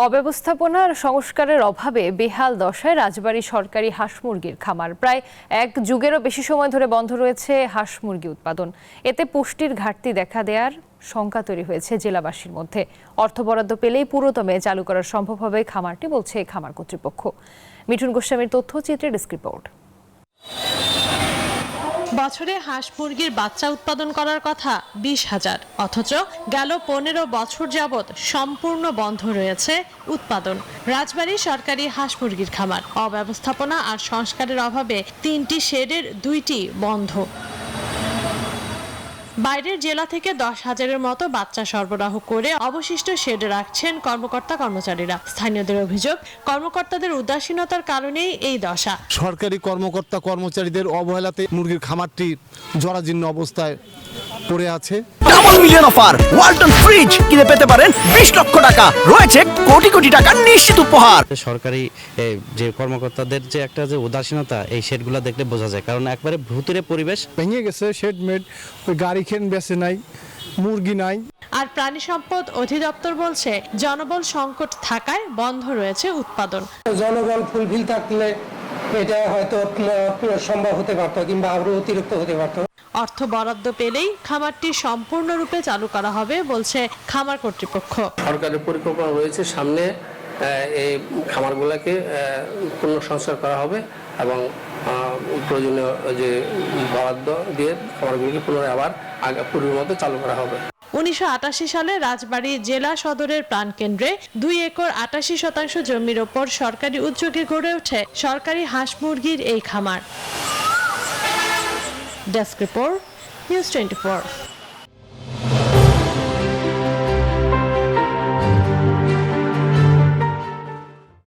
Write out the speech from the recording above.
অব্যবস্থাপনার সংস্কারের অভাবে বেহাল দশায় রাজবাড়ী সরকারি হাঁস মুরগির খামার। প্রায় এক যুগেরও বেশি সময় ধরে বন্ধ রয়েছে হাঁস মুরগি উৎপাদন। এতে পুষ্টির ঘাটতি দেখা দেওয়ার শঙ্কা তৈরি হয়েছে জেলাবাসীর মধ্যে। অর্থ বরাদ্দ পেলেই পুরোদমে চালু করা সম্ভব হবে খামারটি, বলছে খামার কর্তৃপক্ষ। মিঠুন গোস্বামীর তথ্যচিত্রে ডেস্ক রিপোর্ট। বছরে হাঁস মুরগির বাচ্চা উৎপাদন করার কথা 20,000, অথচ গেল 15 বছর যাবৎ সম্পূর্ণ বন্ধ রয়েছে উৎপাদন। রাজবাড়ী সরকারি হাঁস মুরগির খামার অব্যবস্থাপনা আর সংস্কারের অভাবে 3টি শেডের 2টি বন্ধ। বাইরের জেলা থেকে 10,000-এর মতো বাচ্চা সরবরাহ করে অবশিষ্ট শেডে রাখছেন কর্মকর্তা কর্মচারীরা। স্থানীয়দের অভিযোগ, কর্মকর্তাদের উদাসীনতার কারণেই এই দশা। সরকারি কর্মকর্তা কর্মচারীদের অবহেলাতে মুরগির খামারটি জরাজীর্ণ অবস্থায় পড়ে আছে। Double million offer Walton fridge কিনে পেতে পারেন 20 লক্ষ টাকা, রয়েছে কোটি কোটি টাকার নিশ্চিত উপহার। সরকারি যে কর্মকর্তাদের যে একটা যে উদাসীনতা, এই শেডগুলো দেখলে বোঝা যায়, কারণ একবারে ভুতুরে পরিবেশ। ভেঙে গেছে শেড মেড, ওই গাড়ি খেন বেঁচে নাই, মুরগি নাই। আর প্রাণী সম্পদ অধিদপ্তর বলছে জনবল সংকট থাকায় বন্ধ রয়েছে উৎপাদন। জনবল ফুলফিল থাকলে এটা হয়তো সম্ভব হতে পারত, কিংবা আরো অতিরিক্ত হতে পারত। অর্থ বরাদ্দ পেলেই খামারটি সম্পূর্ণরূপে চালু করা হবে, বলছে খামার কর্তৃপক্ষ। সরকারের পরিকল্পনা রয়েছে, সামনে এই খামারগুলোকে পুনঃসংস্কার করা হবে এবং প্রয়োজনীয় যে বরাদ্দ দিয়ে খামারগুলোকে পুনরায় আবার পূর্বের মতো চালু করা হবে। 1988 সালে রাজবাড়ী জেলা সদরের প্রাণকেন্দ্রে 2 একর 88% জমির ওপর সরকারি উদ্যোগে গড়ে ওঠে সরকারি হাঁস মুরগির এই খামার। Desk report, news 24।